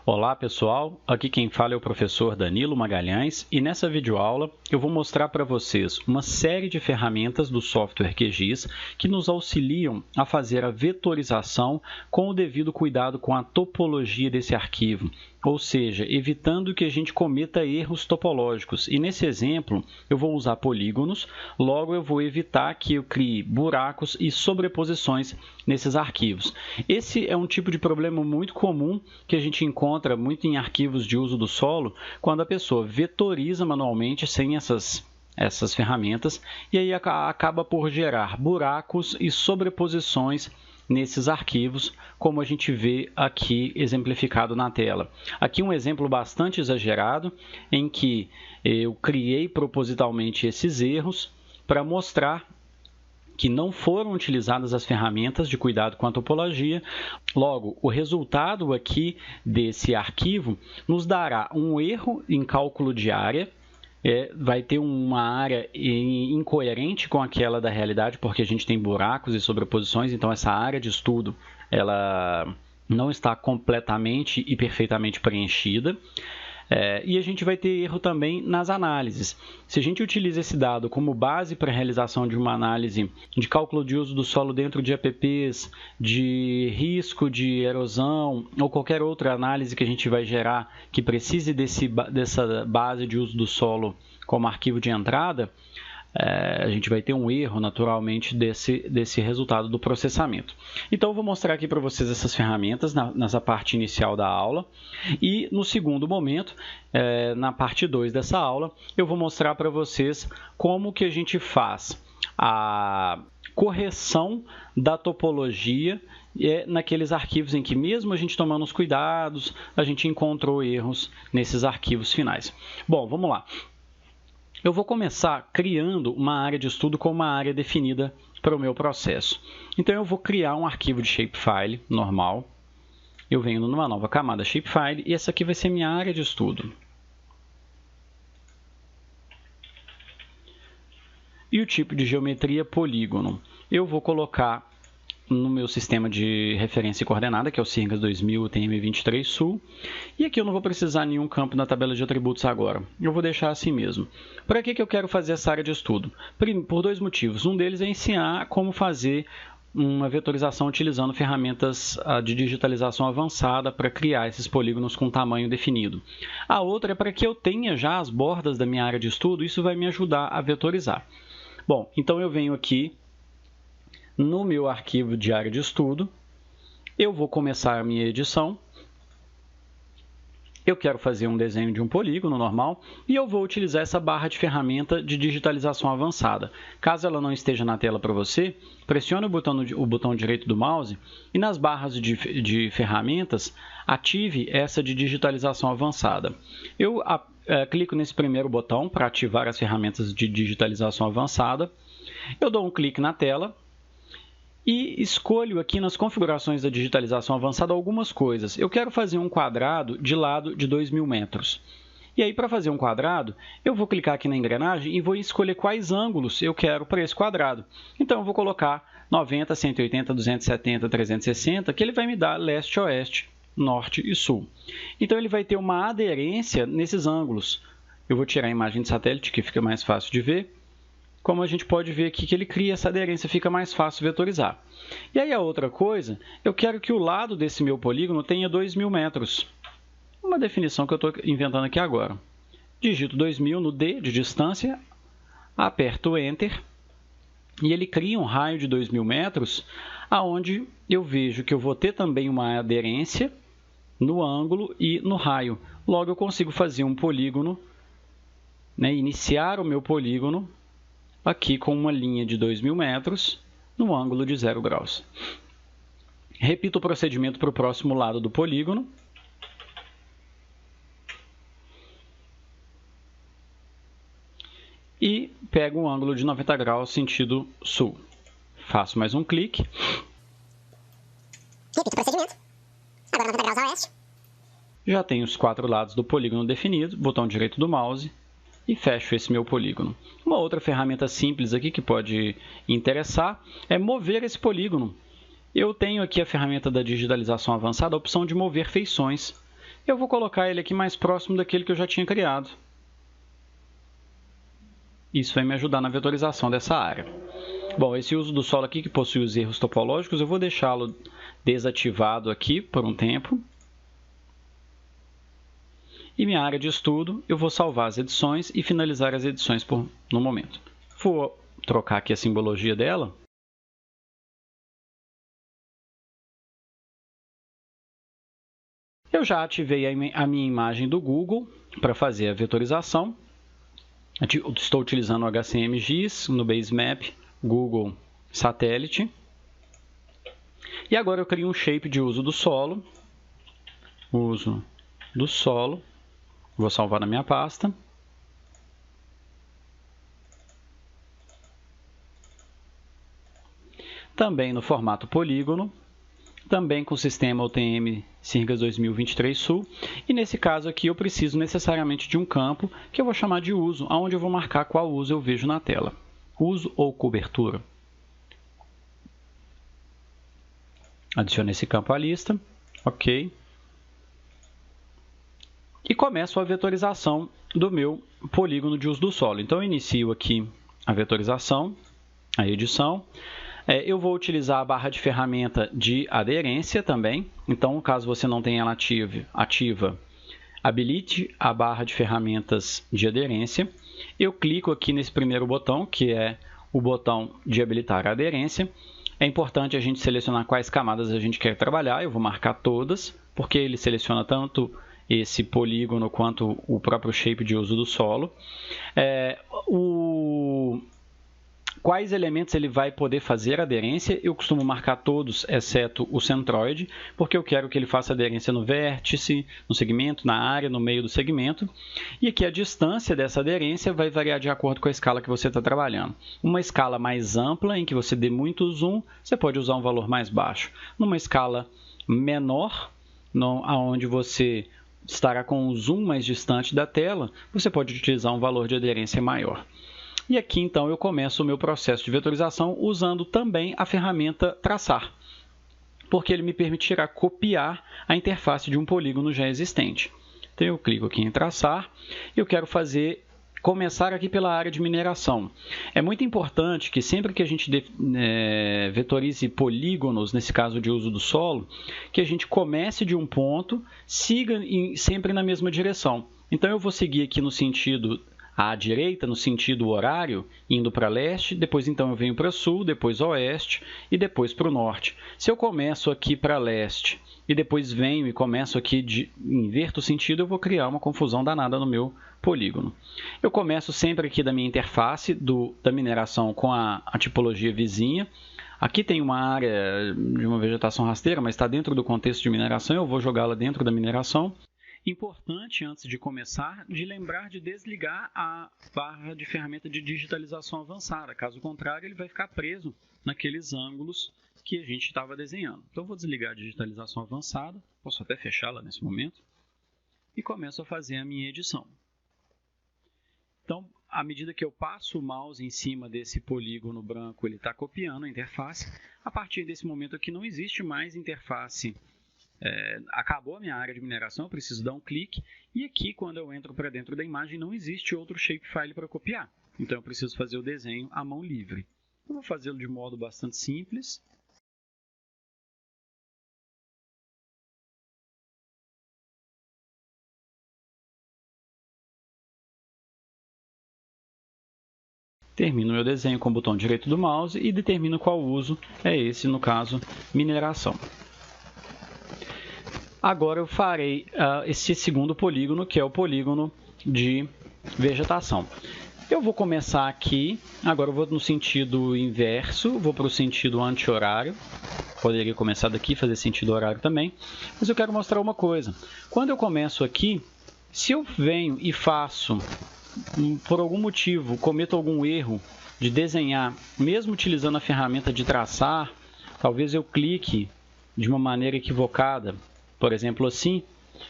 Olá pessoal, aqui quem fala é o professor Danilo Magalhães e nessa videoaula eu vou mostrar para vocês uma série de ferramentas do software QGIS que nos auxiliam a fazer a vetorização com o devido cuidado com a topologia desse arquivo, ou seja, evitando que a gente cometa erros topológicos. E nesse exemplo eu vou usar polígonos, logo eu vou evitar que eu crie buracos e sobreposições nesses arquivos. Esse é um tipo de problema muito comum que a gente encontra muito em arquivos de uso do solo, quando a pessoa vetoriza manualmente sem essas ferramentas, e aí acaba por gerar buracos e sobreposições nesses arquivos, como a gente vê aqui exemplificado na tela. Aqui um exemplo bastante exagerado, em que eu criei propositalmente esses erros para mostrar que não foram utilizadas as ferramentas de cuidado com a topologia. Logo, o resultado aqui desse arquivo nos dará um erro em cálculo de área, vai ter uma área incoerente com aquela da realidade, porque a gente tem buracos e sobreposições, então essa área de estudo ela não está completamente e perfeitamente preenchida. E a gente vai ter erro também nas análises. Se a gente utiliza esse dado como base para a realização de uma análise de cálculo de uso do solo dentro de APPs, de risco de erosão ou qualquer outra análise que a gente vai gerar que precise dessa base de uso do solo como arquivo de entrada, a gente vai ter um erro, naturalmente, desse resultado do processamento. Então, eu vou mostrar aqui para vocês essas ferramentas nessa parte inicial da aula. E, no segundo momento, na parte 2 dessa aula, eu vou mostrar para vocês como que a gente faz a correção da topologia naqueles arquivos em que, mesmo a gente tomando os cuidados, a gente encontrou erros nesses arquivos finais. Bom, vamos lá. Eu vou começar criando uma área de estudo com uma área definida para o meu processo. Então, eu vou criar um arquivo de shapefile normal. Eu venho numa nova camada shapefile e essa aqui vai ser minha área de estudo. E o tipo de geometria polígono. Eu vou colocar no meu sistema de referência e coordenada, que é o Cirgas 2000 UTM-23 Sul. E aqui eu não vou precisar de nenhum campo na tabela de atributos agora. Eu vou deixar assim mesmo. Para que eu quero fazer essa área de estudo? Por dois motivos. Um deles é ensinar como fazer uma vetorização utilizando ferramentas de digitalização avançada para criar esses polígonos com tamanho definido. A outra é para que eu tenha já as bordas da minha área de estudo, isso vai me ajudar a vetorizar. Bom, então eu venho aqui no meu arquivo de área de estudo, eu vou começar a minha edição. Eu quero fazer um desenho de um polígono normal e eu vou utilizar essa barra de ferramenta de digitalização avançada. Caso ela não esteja na tela para você, pressione o botão direito do mouse e nas barras de ferramentas ative essa de digitalização avançada. Eu clico nesse primeiro botão para ativar as ferramentas de digitalização avançada. Eu dou um clique na tela e escolho aqui nas configurações da digitalização avançada algumas coisas. Eu quero fazer um quadrado de lado de 2.000 metros. E aí, para fazer um quadrado, eu vou clicar aqui na engrenagem e vou escolher quais ângulos eu quero para esse quadrado. Então, eu vou colocar 90, 180, 270, 360, que ele vai me dar leste, oeste, norte e sul. Então, ele vai ter uma aderência nesses ângulos. Eu vou tirar a imagem de satélite, que fica mais fácil de ver. Como a gente pode ver aqui que ele cria essa aderência, fica mais fácil vetorizar. E aí a outra coisa, eu quero que o lado desse meu polígono tenha 2.000 metros. Uma definição que eu estou inventando aqui agora. Digito 2.000 no D de distância, aperto o Enter, e ele cria um raio de 2.000 metros, aonde eu vejo que eu vou ter também uma aderência no ângulo e no raio. Logo eu consigo fazer um polígono, iniciar o meu polígono, aqui com uma linha de 2.000 metros, no ângulo de 0 graus. Repito o procedimento para o próximo lado do polígono. E pego um ângulo de 90 graus, sentido sul. Faço mais um clique. Repito o procedimento. Agora 90 graus a oeste. Já tenho os 4 lados do polígono definidos, botão direito do mouse. E fecho esse meu polígono. Uma outra ferramenta simples aqui que pode interessar é mover esse polígono. Eu tenho aqui a ferramenta da digitalização avançada, a opção de mover feições. Eu vou colocar ele aqui mais próximo daquele que eu já tinha criado. Isso vai me ajudar na vetorização dessa área. Bom, esse uso do solo aqui que possui os erros topológicos, eu vou deixá-lo desativado aqui por um tempo. E minha área de estudo, eu vou salvar as edições e finalizar as edições no momento. Vou trocar aqui a simbologia dela. Eu já ativei a minha imagem do Google para fazer a vetorização. Estou utilizando o HCMGIS no Basemap Google Satélite. E agora eu crio um shape de uso do solo. Uso do solo. Vou salvar na minha pasta. Também no formato polígono. Também com o sistema UTM Sirgas 2023 Sul. E nesse caso aqui eu preciso necessariamente de um campo que eu vou chamar de uso, onde eu vou marcar qual uso eu vejo na tela. Uso ou cobertura. Adiciono esse campo à lista. Ok. E começo a vetorização do meu polígono de uso do solo. Então eu inicio aqui a vetorização, a edição. Eu vou utilizar a barra de ferramenta de aderência também. Então, caso você não tenha ela ativa, habilite a barra de ferramentas de aderência. Eu clico aqui nesse primeiro botão, que é o botão de habilitar a aderência. É importante a gente selecionar quais camadas a gente quer trabalhar. Eu vou marcar todas, porque ele seleciona tanto esse polígono quanto o próprio shape de uso do solo. Quais elementos ele vai poder fazer aderência? Eu costumo marcar todos, exceto o centroide, porque eu quero que ele faça aderência no vértice, no segmento, na área, no meio do segmento. E aqui a distância dessa aderência vai variar de acordo com a escala que você está trabalhando. Uma escala mais ampla, em que você dê muito zoom, você pode usar um valor mais baixo. Numa escala menor, onde você estará com um zoom mais distante da tela, você pode utilizar um valor de aderência maior. E aqui, então, eu começo o meu processo de vetorização usando também a ferramenta traçar, porque ele me permitirá copiar a interface de um polígono já existente. Então, eu clico aqui em traçar e eu quero começar aqui pela área de mineração. É muito importante que sempre que a gente vetorize polígonos, nesse caso de uso do solo, que a gente comece de um ponto, siga sempre na mesma direção. Então, eu vou seguir aqui no sentido à direita, no sentido horário, indo para leste, depois então eu venho para sul, depois oeste e depois para o norte. Se eu começo aqui para leste e depois venho e começo aqui, inverto o sentido, eu vou criar uma confusão danada no meu polígono. Eu começo sempre aqui da minha interface da mineração com a tipologia vizinha. Aqui tem uma área de uma vegetação rasteira, mas está dentro do contexto de mineração, eu vou jogá-la dentro da mineração. Importante, antes de começar, de lembrar de desligar a barra de ferramenta de digitalização avançada. Caso contrário, ele vai ficar preso naqueles ângulos que a gente estava desenhando. Então, eu vou desligar a digitalização avançada, posso até fechá-la nesse momento, e começo a fazer a minha edição. Então, à medida que eu passo o mouse em cima desse polígono branco, ele está copiando a interface. A partir desse momento aqui não existe mais interface. Acabou a minha área de mineração, eu preciso dar um clique. E aqui, quando eu entro para dentro da imagem, não existe outro shapefile para copiar. Então, eu preciso fazer o desenho à mão livre. Eu vou fazê-lo de modo bastante simples. Termino meu desenho com o botão direito do mouse e determino qual uso é esse, no caso, mineração. Agora eu farei esse segundo polígono, que é o polígono de vegetação. Eu vou começar aqui, agora eu vou no sentido inverso, vou para o sentido anti-horário. Poderia começar daqui, fazer sentido horário também, mas eu quero mostrar uma coisa. Quando eu começo aqui, se eu venho e faço, por algum motivo, cometo algum erro de desenhar, mesmo utilizando a ferramenta de traçar, talvez eu clique de uma maneira equivocada, por exemplo assim,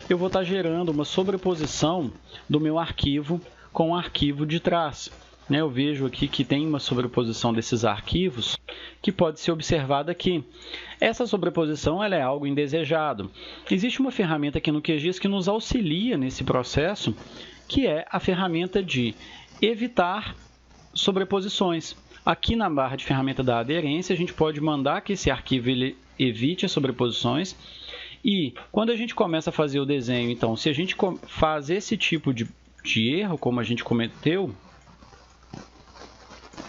eu vou estar gerando uma sobreposição do meu arquivo com o arquivo de trás. né, eu vejo aqui que tem uma sobreposição desses arquivos que pode ser observada aqui. Essa sobreposição ela é algo indesejado. Existe uma ferramenta aqui no QGIS que nos auxilia nesse processo, que é a ferramenta de evitar sobreposições. Aqui na barra de ferramenta da aderência, a gente pode mandar que esse arquivo ele evite as sobreposições. E quando a gente começa a fazer o desenho, então, se a gente faz esse tipo de erro, como a gente cometeu,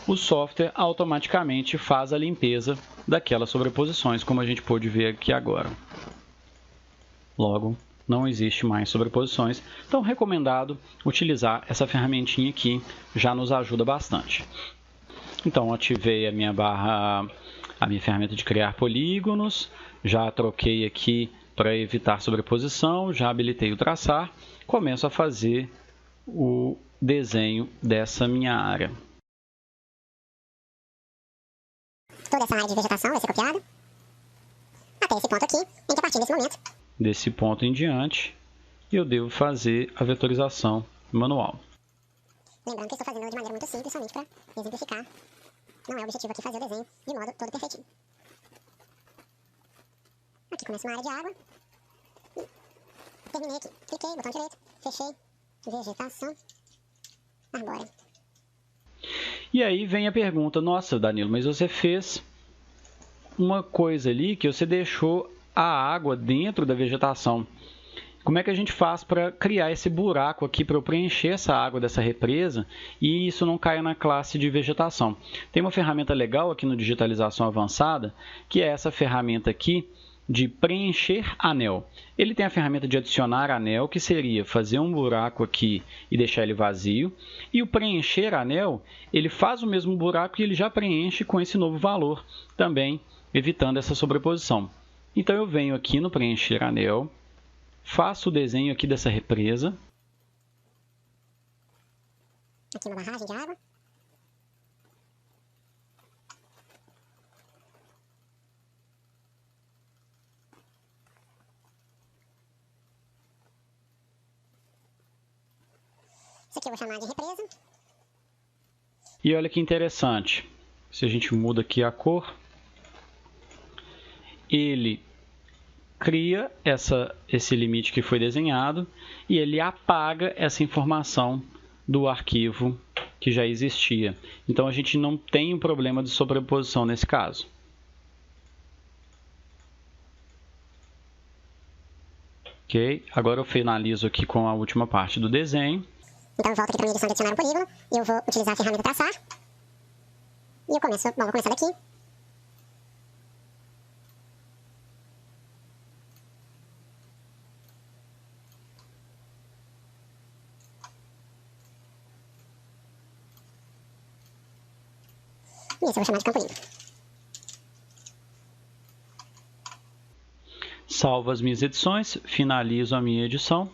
o software automaticamente faz a limpeza daquelas sobreposições, como a gente pôde ver aqui agora. Logo, não existe mais sobreposições. Então, recomendado utilizar essa ferramentinha aqui, já nos ajuda bastante. Então, ativei a minha ferramenta de criar polígonos, já troquei aqui para evitar sobreposição, já habilitei o traçar, começo a fazer o desenho dessa minha área. Toda essa área de vegetação vai ser copiada até esse ponto aqui, em que a partir desse momento, desse ponto em diante, eu devo fazer a vetorização manual. Lembrando que eu estou fazendo de maneira muito simples, somente para exemplificar. Não é o objetivo aqui fazer o desenho de modo todo perfeitinho. Aqui começa uma área de água. E terminei aqui. Cliquei, botão direito, fechei. Vegetação. Arbórea. E aí vem a pergunta, nossa, Danilo, mas você fez uma coisa ali que você deixou a água dentro da vegetação. Como é que a gente faz para criar esse buraco aqui, para eu preencher essa água dessa represa e isso não caia na classe de vegetação? Tem uma ferramenta legal aqui no Digitalização Avançada, que é essa ferramenta aqui de preencher anel. Ele tem a ferramenta de adicionar anel, que seria fazer um buraco aqui e deixar ele vazio. E o preencher anel, ele faz o mesmo buraco e ele já preenche com esse novo valor, também evitando essa sobreposição. Então eu venho aqui no preencher anel, faço o desenho aqui dessa represa. Aqui uma barragem de água. Isso aqui eu vou chamar de represa. E olha que interessante, se a gente muda aqui a cor, ele cria esse limite que foi desenhado e ele apaga essa informação do arquivo que já existia. Então a gente não tem um problema de sobreposição nesse caso. Ok, agora eu finalizo aqui com a última parte do desenho. Então eu volto aqui para a minha edição de adicionar um polígono e eu vou utilizar a ferramenta traçar. E eu começo, vou começar daqui. E esse eu vou chamar de campo limpo. Salvo as minhas edições, finalizo a minha edição.